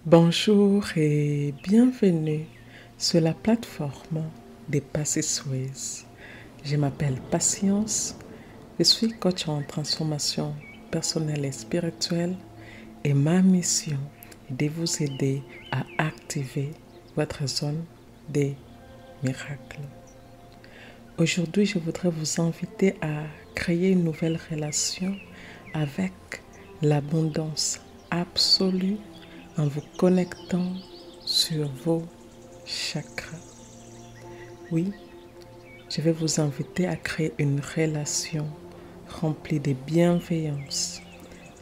Bonjour et bienvenue sur la plateforme des Passisways. Je m'appelle Patience, je suis coach en transformation personnelle et spirituelle et ma mission est de vous aider à activer votre zone des miracles. Aujourd'hui, je voudrais vous inviter à créer une nouvelle relation avec l'abondance absolue en vous connectant sur vos chakras. Oui, je vais vous inviter à créer une relation remplie de bienveillance,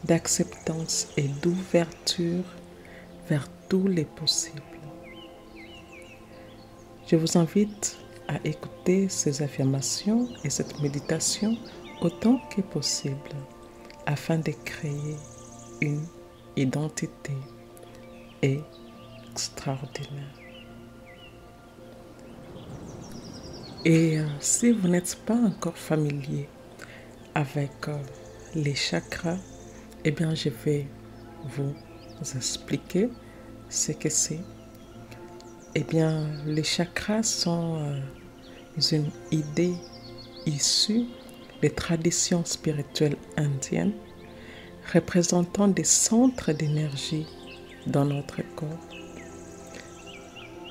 d'acceptance et d'ouverture vers tous les possibles. Je vous invite à écouter ces affirmations et cette méditation autant que possible afin de créer une identité extraordinaire. Et si vous n'êtes pas encore familier avec les chakras, eh bien je vais vous expliquer ce que c'est. Eh bien, les chakras sont une idée issue des traditions spirituelles indiennes représentant des centres d'énergie dans notre corps.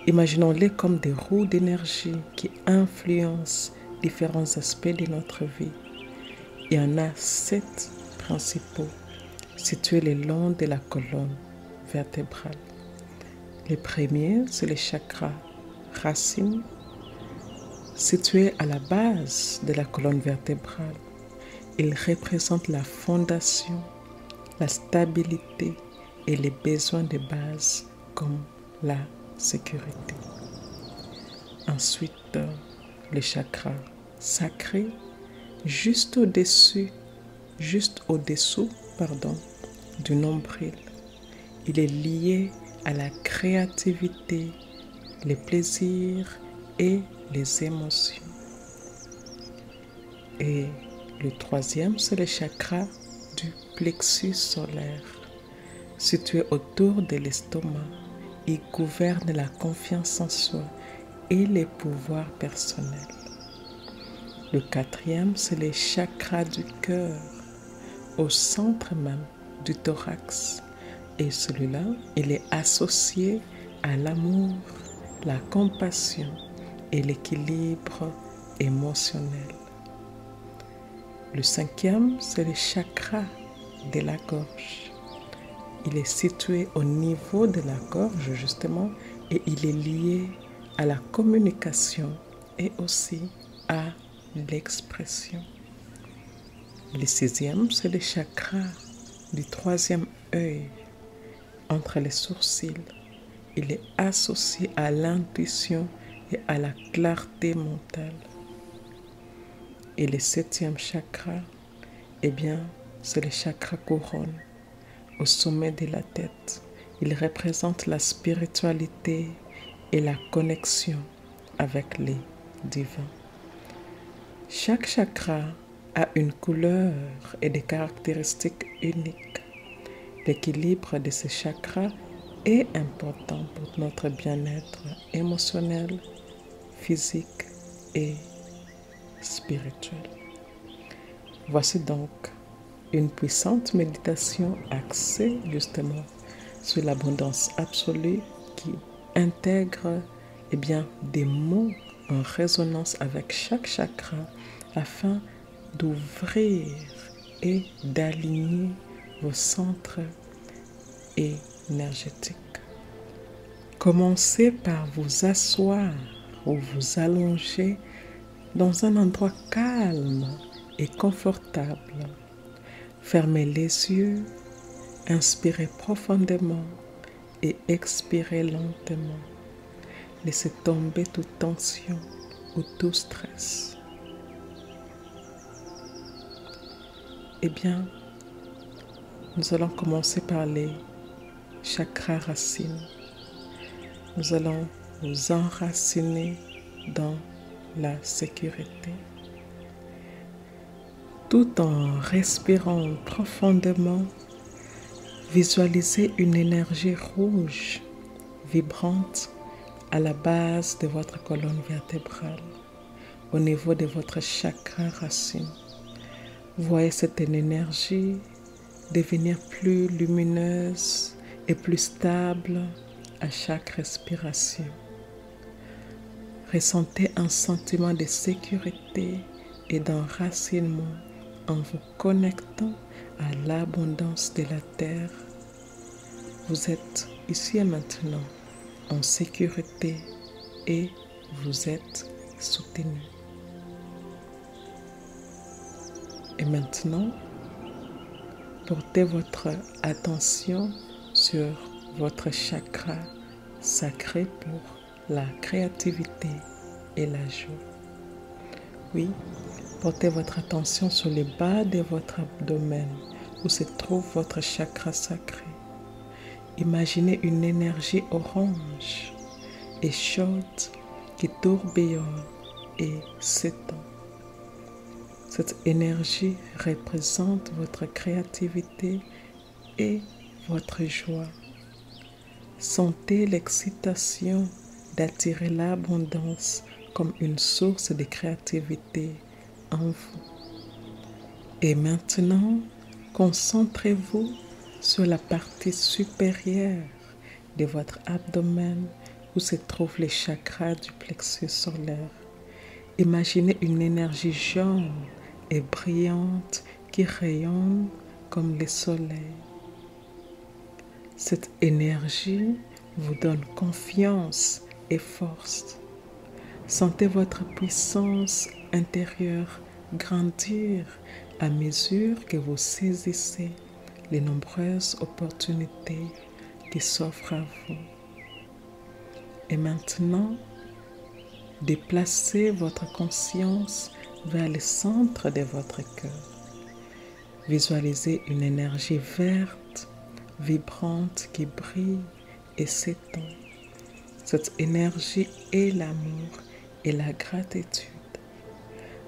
Imaginons-les comme des roues d'énergie qui influencent différents aspects de notre vie. Il y en a 7 principaux situés le long de la colonne vertébrale. Les premiers, c'est les chakras racines, situés à la base de la colonne vertébrale. Ils représentent la fondation, la stabilité et les besoins de base comme la sécurité. Ensuite, le chakra sacré, juste au-dessous du nombril. Il est lié à la créativité, les plaisirs et les émotions. Et le troisième, c'est le chakra du plexus solaire, situé autour de l'estomac. Il gouverne la confiance en soi et les pouvoirs personnels. Le quatrième, c'est le chakra du cœur, au centre même du thorax. Et celui-là, il est associé à l'amour, la compassion et l'équilibre émotionnel. Le cinquième, c'est le chakra de la gorge. Il est situé au niveau de la gorge, justement, et il est lié à la communication et aussi à l'expression. Le sixième, c'est le chakra du troisième œil, entre les sourcils. Il est associé à l'intuition et à la clarté mentale. Et le septième chakra, eh bien, c'est le chakra couronne, au sommet de la tête. Il représente la spiritualité et la connexion avec les divins. Chaque chakra a une couleur et des caractéristiques uniques. L'équilibre de ces chakras est important pour notre bien-être émotionnel, physique et spirituel. Voici donc une puissante méditation axée justement sur l'abondance absolue qui intègre des mots en résonance avec chaque chakra afin d'ouvrir et d'aligner vos centres énergétiques. Commencez par vous asseoir ou vous allonger dans un endroit calme et confortable. Fermez les yeux, inspirez profondément et expirez lentement. Laissez tomber toute tension ou tout stress. Eh bien, nous allons commencer par les chakras racines. Nous allons nous enraciner dans la sécurité. Tout en respirant profondément, Visualisez une énergie rouge, vibrante, à la base de votre colonne vertébrale, au niveau de votre chakra racine. Voyez cette énergie devenir plus lumineuse et plus stable à chaque respiration. Ressentez un sentiment de sécurité et d'enracinement en vous connectant à l'abondance de la terre. Vous êtes ici et maintenant en sécurité et vous êtes soutenu. Et maintenant, portez votre attention sur votre chakra sacré pour la créativité et la joie. Oui, portez votre attention sur le bas de votre abdomen où se trouve votre chakra sacré. Imaginez une énergie orange et chaude qui tourbillonne et s'étend. Cette énergie représente votre créativité et votre joie. Sentez l'excitation d'attirer l'abondance comme une source de créativité en vous. Et maintenant, concentrez-vous sur la partie supérieure de votre abdomen où se trouve les chakras du plexus solaire. Imaginez une énergie jaune et brillante qui rayonne comme le soleil. Cette énergie vous donne confiance et force. Sentez votre puissance intérieure grandir à mesure que vous saisissez les nombreuses opportunités qui s'offrent à vous. Et maintenant, déplacez votre conscience vers le centre de votre cœur. Visualisez une énergie verte, vibrante qui brille et s'étend. Cette énergie est l'amour et la gratitude.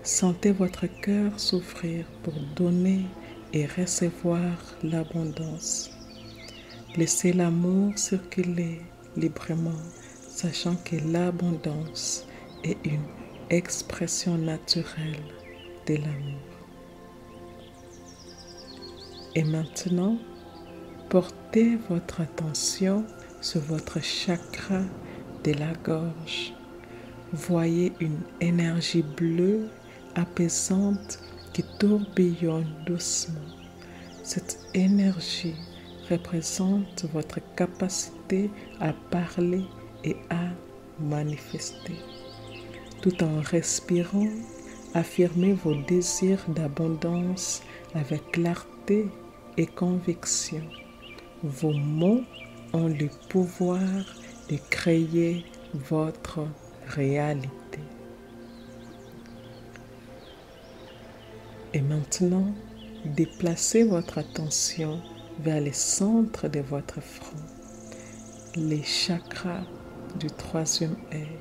Sentez votre cœur s'ouvrir pour donner et recevoir l'abondance. Laissez l'amour circuler librement, sachant que l'abondance est une expression naturelle de l'amour. Et maintenant, portez votre attention sur votre chakra de la gorge. Voyez une énergie bleue apaisante qui tourbillonne doucement. Cette énergie représente votre capacité à parler et à manifester. Tout en respirant, affirmez vos désirs d'abondance avec clarté et conviction. Vos mots ont le pouvoir de créer votre réalité. Et maintenant, déplacez votre attention vers le centre de votre front, les chakras du troisième œil.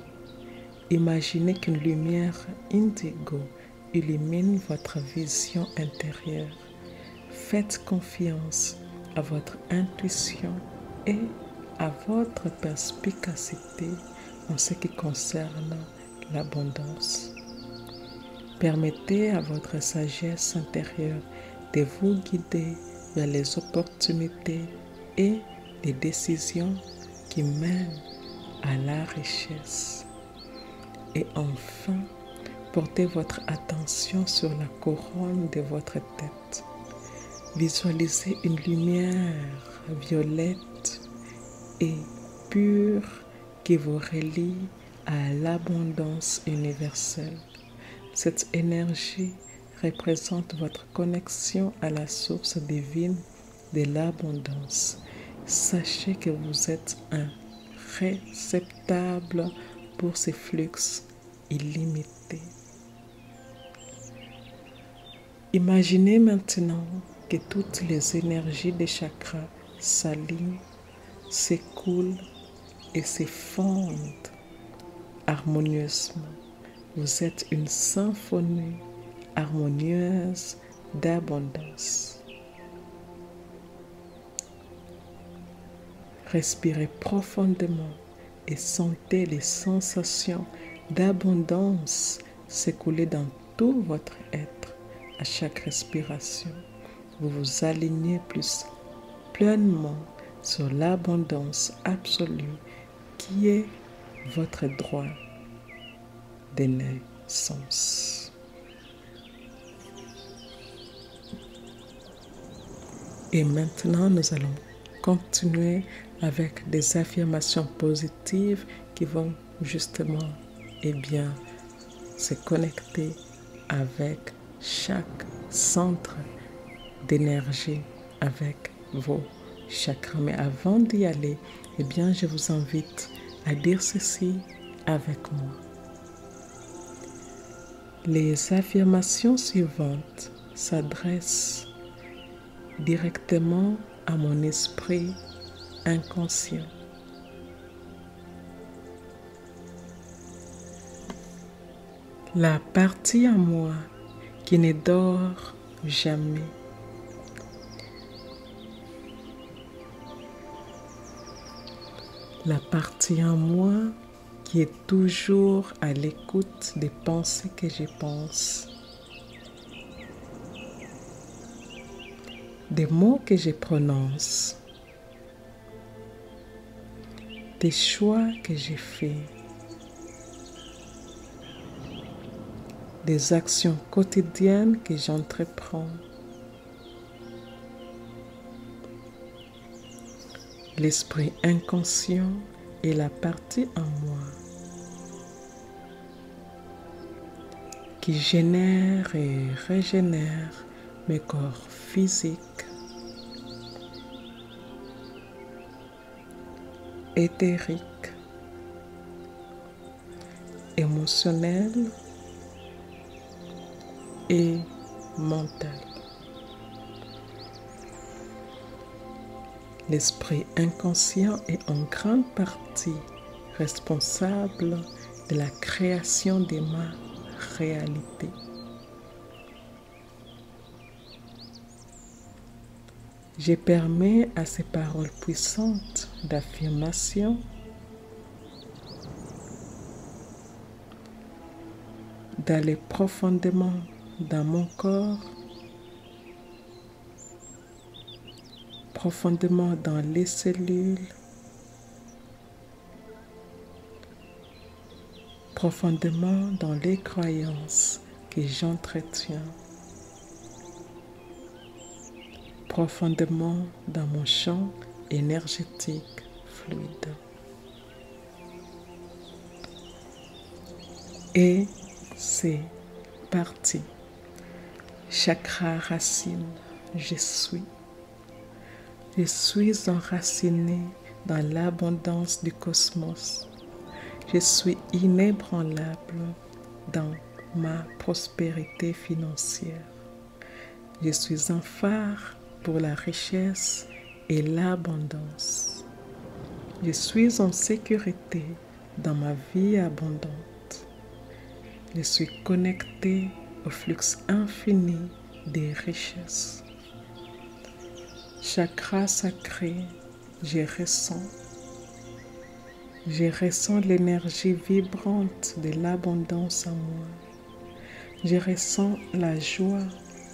Imaginez qu'une lumière indigo illumine votre vision intérieure. Faites confiance à votre intuition et à votre perspicacité en ce qui concerne l'abondance. Permettez à votre sagesse intérieure de vous guider vers les opportunités et les décisions qui mènent à la richesse. Et enfin, portez votre attention sur la couronne de votre tête. Visualisez une lumière violette et pure qui vous relie à l'abondance universelle. Cette énergie représente votre connexion à la source divine de l'abondance. Sachez que vous êtes un réceptacle pour ces flux illimités. Imaginez maintenant que toutes les énergies des chakras s'alignent, s'écoulent et se fondent harmonieusement. Vous êtes une symphonie harmonieuse d'abondance. Respirez profondément et sentez les sensations d'abondance s'écouler dans tout votre être à chaque respiration. Vous vous alignez plus pleinement sur l'abondance absolue qui est votre droit de naissance. Et maintenant, nous allons continuer avec des affirmations positives qui vont justement se connecter avec chaque centre d'énergie, avec vos chakras. Mais avant d'y aller, je vous invite à dire ceci avec moi. Les affirmations suivantes s'adressent directement à mon esprit inconscient. La partie en moi qui ne dort jamais. La partie en moi qui est toujours à l'écoute des pensées que je pense, des mots que je prononce, des choix que j'ai faits, des actions quotidiennes que j'entreprends. L'esprit inconscient est la partie en moi qui génère et régénère mes corps physiques, éthériques, émotionnels et mentaux. L'esprit inconscient est en grande partie responsable de la création de ma réalité. Je permets à ces paroles puissantes d'affirmation d'aller profondément dans mon corps, profondément dans les cellules, profondément dans les croyances que j'entretiens, profondément dans mon champ énergétique fluide. Et c'est parti. Chakra racine, je suis. Je suis enraciné dans l'abondance du cosmos. Je suis inébranlable dans ma prospérité financière. Je suis un phare pour la richesse et l'abondance. Je suis en sécurité dans ma vie abondante. Je suis connecté au flux infini des richesses. Chakra sacré, je ressens l'énergie vibrante de l'abondance en moi. Je ressens la joie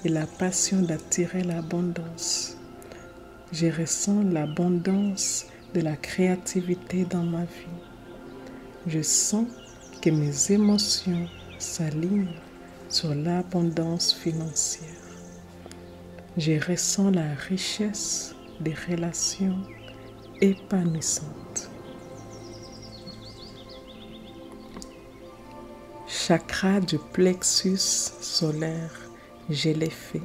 et la passion d'attirer l'abondance. Je ressens l'abondance de la créativité dans ma vie. Je sens que mes émotions s'alignent sur l'abondance financière. Je ressens la richesse des relations épanouissantes. Chakra du plexus solaire, je l'ai fait.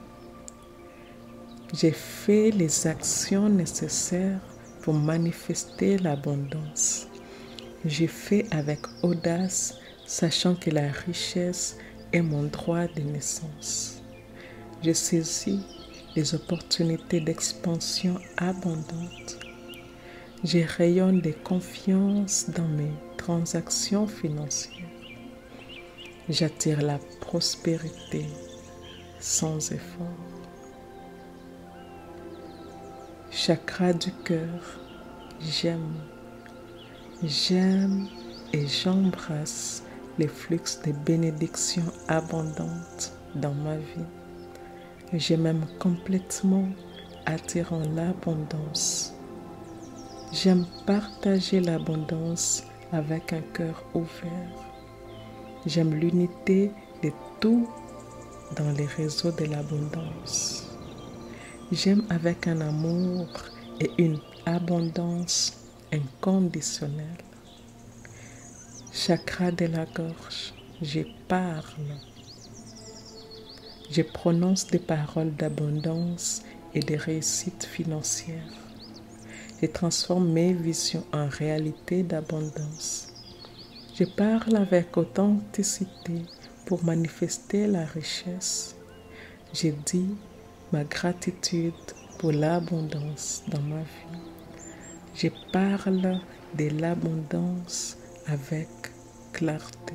J'ai fait les actions nécessaires pour manifester l'abondance. J'ai fait avec audace, sachant que la richesse est mon droit de naissance. Je saisis les opportunités d'expansion abondantes. Je rayonne de confiance dans mes transactions financières. J'attire la prospérité sans effort. Chakra du cœur, J'aime, j'aime et j'embrasse les flux de bénédictions abondantes dans ma vie. Je m'aime complètement, attirant l'abondance. J'aime partager l'abondance avec un cœur ouvert. J'aime l'unité de tout dans les réseaux de l'abondance. J'aime avec un amour et une abondance inconditionnelle. Chakra de la gorge, je parle. Je prononce des paroles d'abondance et de réussite financière. Je transforme mes visions en réalité d'abondance. Je parle avec authenticité pour manifester la richesse. Je dis ma gratitude pour l'abondance dans ma vie. Je parle de l'abondance avec clarté.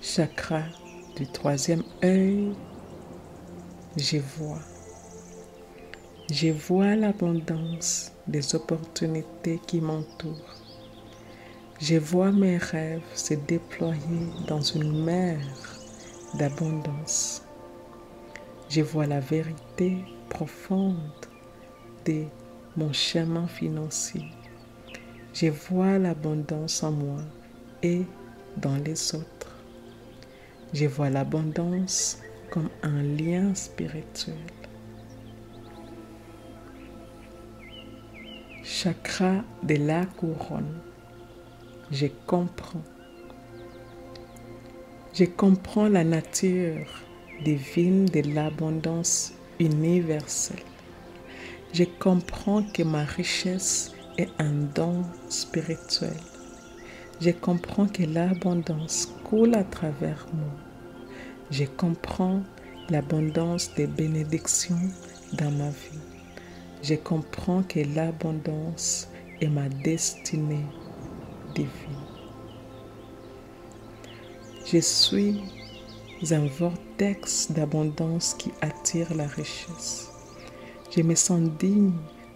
Chakra du troisième œil, je vois. Je vois l'abondance des opportunités qui m'entourent. Je vois mes rêves se déployer dans une mer d'abondance. Je vois la vérité profonde de mon chemin financier. Je vois l'abondance en moi et dans les autres. Je vois l'abondance comme un lien spirituel. Chakra de la couronne. Je comprends. Je comprends la nature divine de l'abondance universelle. Je comprends que ma richesse est un don spirituel. Je comprends que l'abondance coule à travers moi. Je comprends l'abondance des bénédictions dans ma vie. Je comprends que l'abondance est ma destinée divine. Je suis un vortex d'abondance qui attire la richesse. Je me sens digne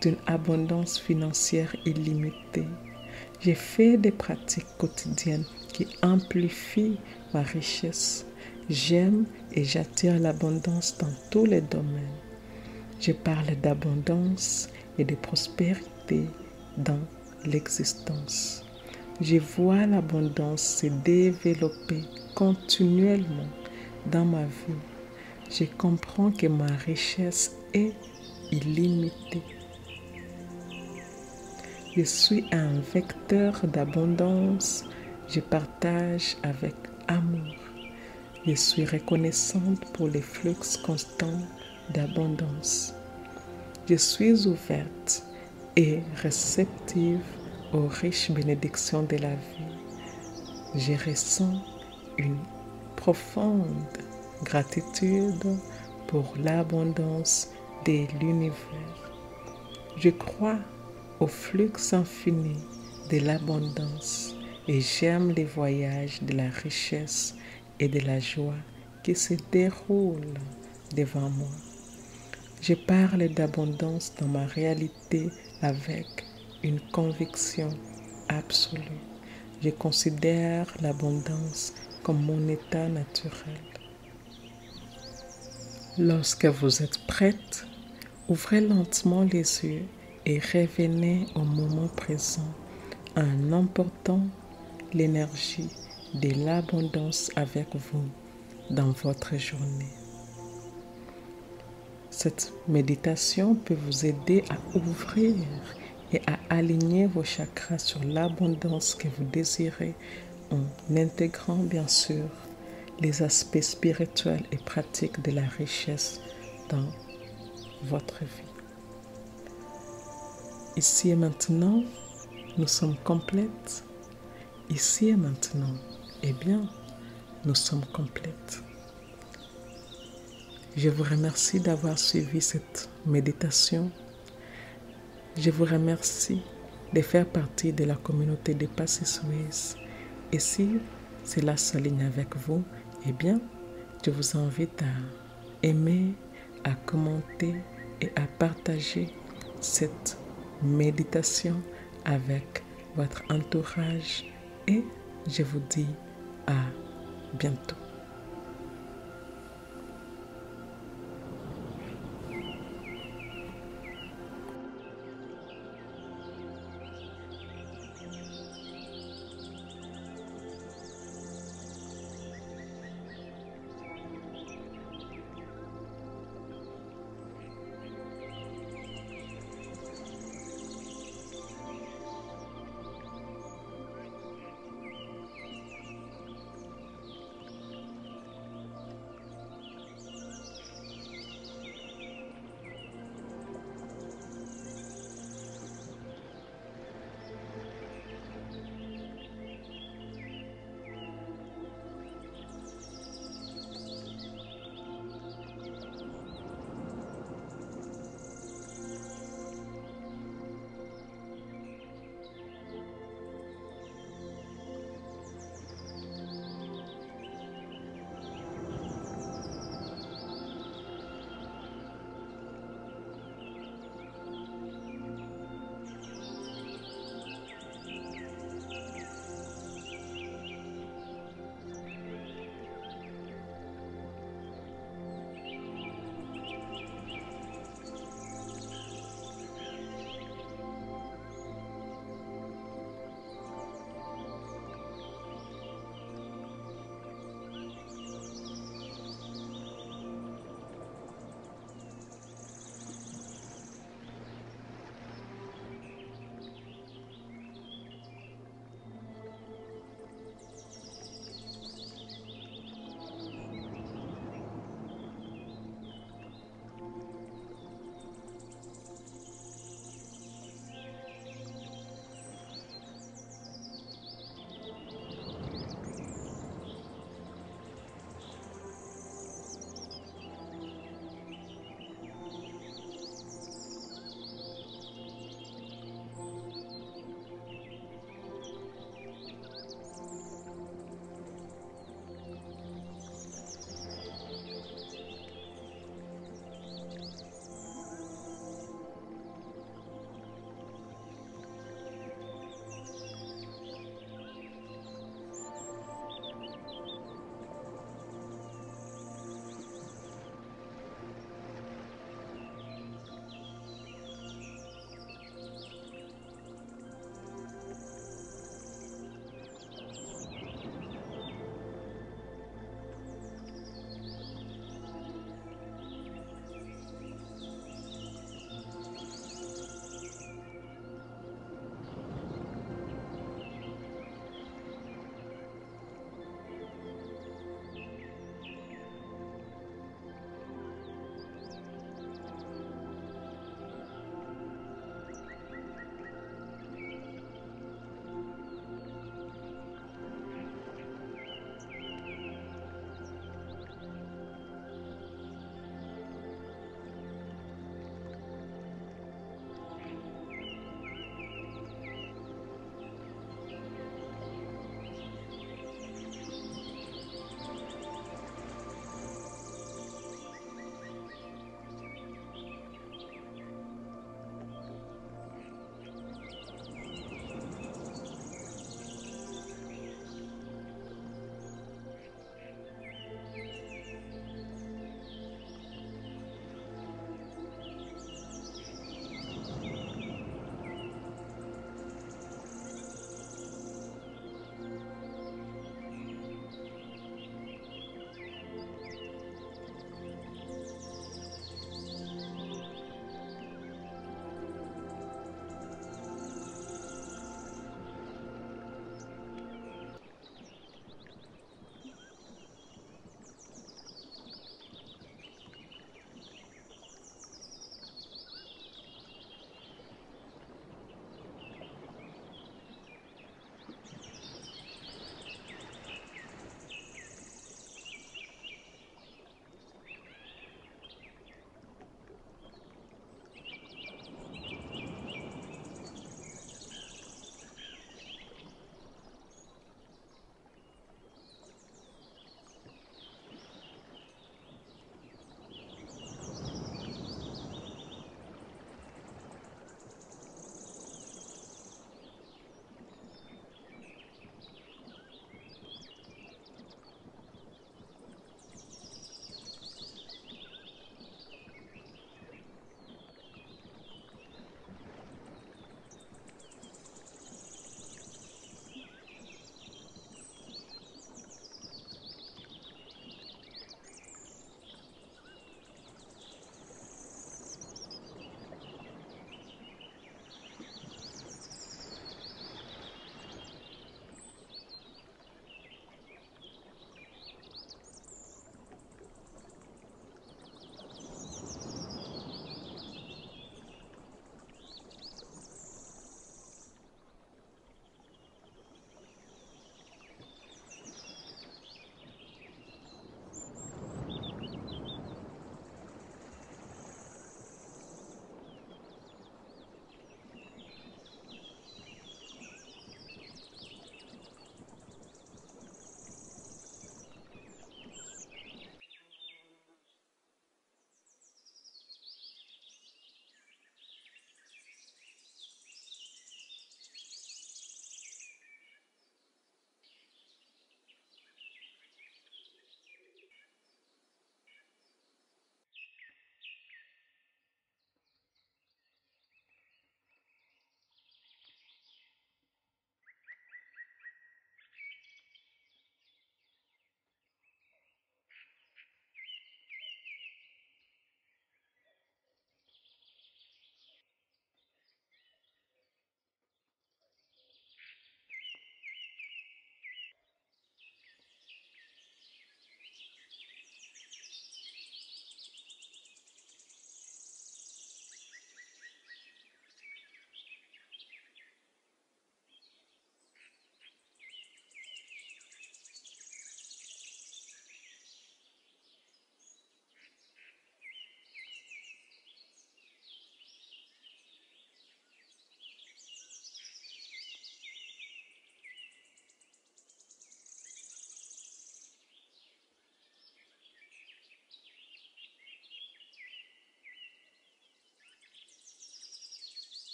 d'une abondance financière illimitée. Je fais des pratiques quotidiennes qui amplifient ma richesse. J'aime et j'attire l'abondance dans tous les domaines. Je parle d'abondance et de prospérité dans l'existence. Je vois l'abondance se développer continuellement dans ma vie. Je comprends que ma richesse est illimitée. Je suis un vecteur d'abondance. Je partage avec amour. Je suis reconnaissante pour les flux constants d'abondance. Je suis ouverte et réceptive aux riches bénédictions de la vie. Je ressens une profonde gratitude pour l'abondance de l'univers. Je crois au flux infini de l'abondance et j'aime les voyages de la richesse et de la joie qui se déroulent devant moi. Je parle d'abondance dans ma réalité avec une conviction absolue. Je considère l'abondance comme mon état naturel. Lorsque vous êtes prête, ouvrez lentement les yeux et revenez au moment présent en emportant l'énergie de l'abondance avec vous dans votre journée. Cette méditation peut vous aider à ouvrir et à aligner vos chakras sur l'abondance que vous désirez en intégrant bien sûr les aspects spirituels et pratiques de la richesse dans votre vie. Ici et maintenant, nous sommes complètes. Ici et maintenant, eh bien, nous sommes complètes. Je vous remercie d'avoir suivi cette méditation. Je vous remercie de faire partie de la communauté des Passisways. Et si cela s'aligne avec vous, eh bien, je vous invite à aimer, à commenter et à partager cette méditation avec votre entourage et je vous dis à bientôt.